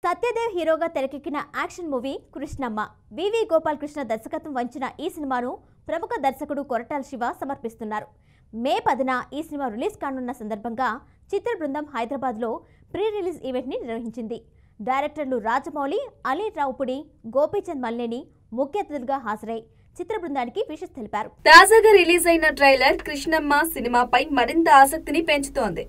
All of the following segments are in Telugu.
సత్యదేవ్ హీరోగా తెరకెక్కిన యాక్షన్ మూవీ కృష్ణమ్మ. వివి గోపాల్ కృష్ణ దర్శకత్వం వహించిన ఈ సినిమాను ప్రముఖ దర్శకుడు కొరటాల శివ సమర్పిస్తున్నారు. మే 10న ఈ సినిమా రిలీజ్ కానున్న సందర్భంగా చిత్ర బృందం హైదరాబాద్లో ప్రీ రిలీజ్ ఈవెంట్ని నిర్వహించింది. డైరెక్టర్లు రాజమౌళి, అలీ రావుపుడి, గోపీచంద్ మల్లేని ముఖ్య అతిథులుగా హాజరై చిత్ర బృందానికి విషెస్ తెలిపారు. తాజాగా రిలీజ్ అయిన ట్రైలర్ కృష్ణమ్మ సినిమాపై మరింత ఆసక్తిని పెంచుతోంది.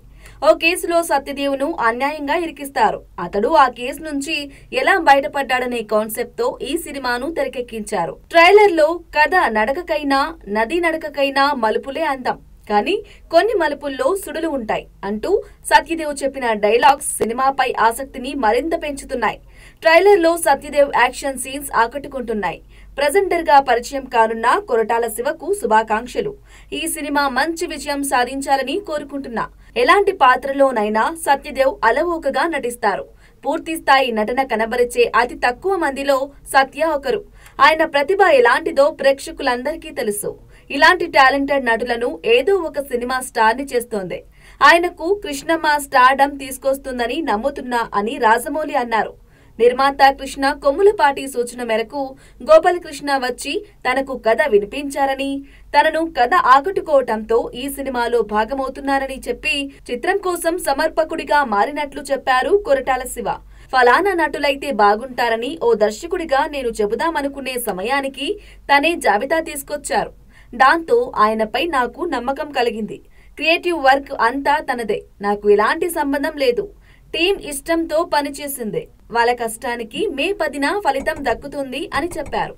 ఓ కేసులో సత్యదేవ్ను అన్యాయంగా ఇరికిస్తారు. అతడు ఆ కేసు నుంచి ఎలా బయటపడ్డాడనే కాన్సెప్ట్ తో ఈ సినిమాను తెరకెక్కించారు. ట్రైలర్ లో కథ నడకకైనా నది నడకకైనా మలుపులే అందం, కానీ కొన్ని మలుపుల్లో సుడులు ఉంటాయి అంటూ సత్యదేవ్ చెప్పిన డైలాగ్స్ సినిమాపై ఆసక్తిని మరింత పెంచుతున్నాయి. ట్రైలర్ లో సత్యదేవ్ యాక్షన్ సీన్స్ ఆకట్టుకుంటున్నాయి. ప్రెజెంటర్ గా పరిచయం కానున్న కొరటాల శివకు శుభాకాంక్షలు. ఈ సినిమా మంచి విజయం సాధించాలని కోరుకుంటున్నా. ఎలాంటి పాత్రలోనైనా సత్యదేవ్ అలవోకగా నటిస్తారు. పూర్తి స్థాయి నటన కనబరిచే అతి తక్కువ మందిలో సత్య ఒకరు. ఆయన ప్రతిభ ఎలాంటిదో ప్రేక్షకులందరికీ తెలుసు. ఇలాంటి టాలెంటెడ్ నటులను ఏదో ఒక సినిమా స్టార్ ని చేస్తోంది. ఆయనకు కృష్ణమ్మ స్టార్డమ్ తీసుకొస్తుందని నమ్ముతున్నా అని రాజమౌళి అన్నారు. నిర్మాత కృష్ణ కొమ్ములపాటి సూచన మేరకు గోపాలకృష్ణ వచ్చి తనకు కథ వినిపించారని, తనను కథ ఆకట్టుకోవటంతో ఈ సినిమాలో భాగమవుతున్నారని చెప్పి చిత్రం కోసం సమర్పకుడిగా మారినట్లు చెప్పారు కొరటాల శివ. ఫలానా నటులైతే బాగుంటారని ఓ దర్శకుడిగా నేను చెబుదామనుకునే సమయానికి తనే జాబితా తీసుకొచ్చారు. దాంతో ఆయనపై నాకు నమ్మకం కలిగింది. క్రియేటివ్ వర్క్ అంతా తనదే. నాకు ఎలాంటి సంబంధం లేదు. టీం ఇష్టంతో పనిచేసింది. వాళ్ళ కష్టానికి మే 10న ఫలితం దక్కుతుంది అని చెప్పారు.